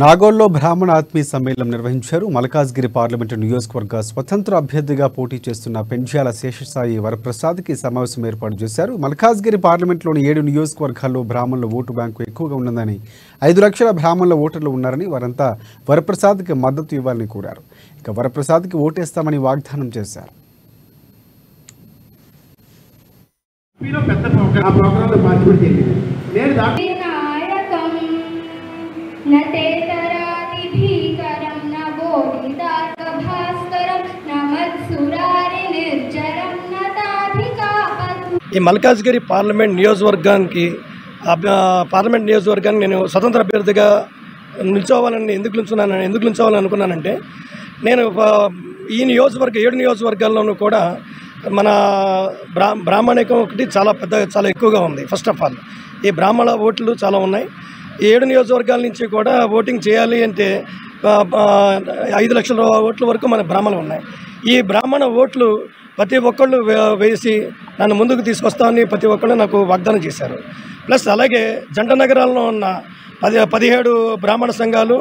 నాగోల్లో బ్రాహ్మణ ఆత్మీయ సమ్మేళనం నిర్వహించారు. మల్కాజ్గిరి పార్లమెంటు నియోజకవర్గ స్వతంత్ర అభ్యర్థిగా పోటీ చేస్తున్న పెండ్యాల శేషసాయి వరప్రసాద్కి సమావేశం ఏర్పాటు చేశారు. మల్కాజ్గిరి పార్లమెంటులోని 7 నియోజకవర్గాల్లో బ్రాహ్మణుల ఓటు బ్యాంకు ఎక్కువగా ఉన్నదని, 5 లక్షల బ్రాహ్మణుల ఓటర్లు ఉన్నారని, వారంతా వరప్రసాద్కి మద్దతు ఇవ్వాలని కోరారు. ఇక వరప్రసాద్కి ఓటేస్తామని వాగ్దానం చేశారు. ఈ మల్కాజ్గిరి పార్లమెంట్ నియోజకవర్గానికి నేను స్వతంత్ర అభ్యర్థిగా ఎందుకు నిల్చోవాలని అనుకున్నానంటే, నేను ఈ 7 నియోజకవర్గాల్లోనూ కూడా మన బ్రాహ్మణికం ఒకటి చాలా ఎక్కువగా ఉంది. ఫస్ట్ ఆఫ్ ఆల్ ఈ బ్రాహ్మణ ఓట్లు చాలా ఉన్నాయి. ఈ 7 నియోజకవర్గాల నుంచి కూడా ఓటింగ్ చేయాలి అంటే 5 లక్షల ఓట్ల వరకు మన బ్రాహ్మణులు ఉన్నాయి. ఈ బ్రాహ్మణ ఓట్లు ప్రతి ఒక్కళ్ళు వేసి నన్ను ముందుకు తీసుకొస్తామని ప్రతి ఒక్కళ్ళు నాకు వాగ్దానం చేశారు. ప్లస్ అలాగే జంట నగరాల్లో ఉన్న 17 బ్రాహ్మణ సంఘాలు,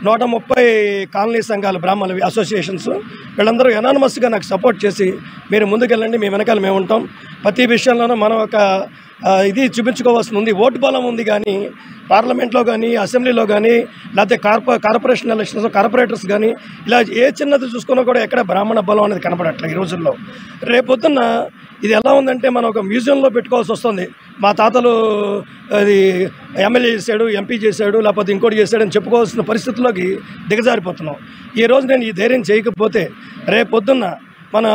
130 కాలనీ సంఘాలు, బ్రాహ్మణ అసోసియేషన్స్, వీళ్ళందరూ ఎనానమస్గా నాకు సపోర్ట్ చేసి మీరు ముందుకెళ్ళండి, మీ వెనకాల మేము ఉంటాం, ప్రతి విషయంలోనూ మనం ఒక ఇది చూపించుకోవాల్సి ఉంది. ఓటు బలం ఉంది, కానీ పార్లమెంట్లో కానీ, అసెంబ్లీలో కానీ, లేకపోతే కార్పొరేషన్ ఎలక్షన్స్, కార్పొరేటర్స్ కానీ, ఇలా ఏ చిన్నది చూసుకున్నా కూడా ఎక్కడ బ్రాహ్మణ బలం అనేది కనపడట్లేదు ఈ రోజుల్లో. రేపొద్దున్న ఇది ఎలా ఉందంటే, మనం ఒక మ్యూజియంలో పెట్టుకోవాల్సి వస్తుంది. మా తాతలు అది ఎమ్మెల్యే చేశాడు, ఎంపీ చేశాడు, లేకపోతే ఇంకోటి చేశాడు అని చెప్పుకోవాల్సిన పరిస్థితుల్లోకి దిగజారిపోతున్నాం. ఈరోజు నేను ఈ ధైర్యం చేయకపోతే రేపొద్దున్న మన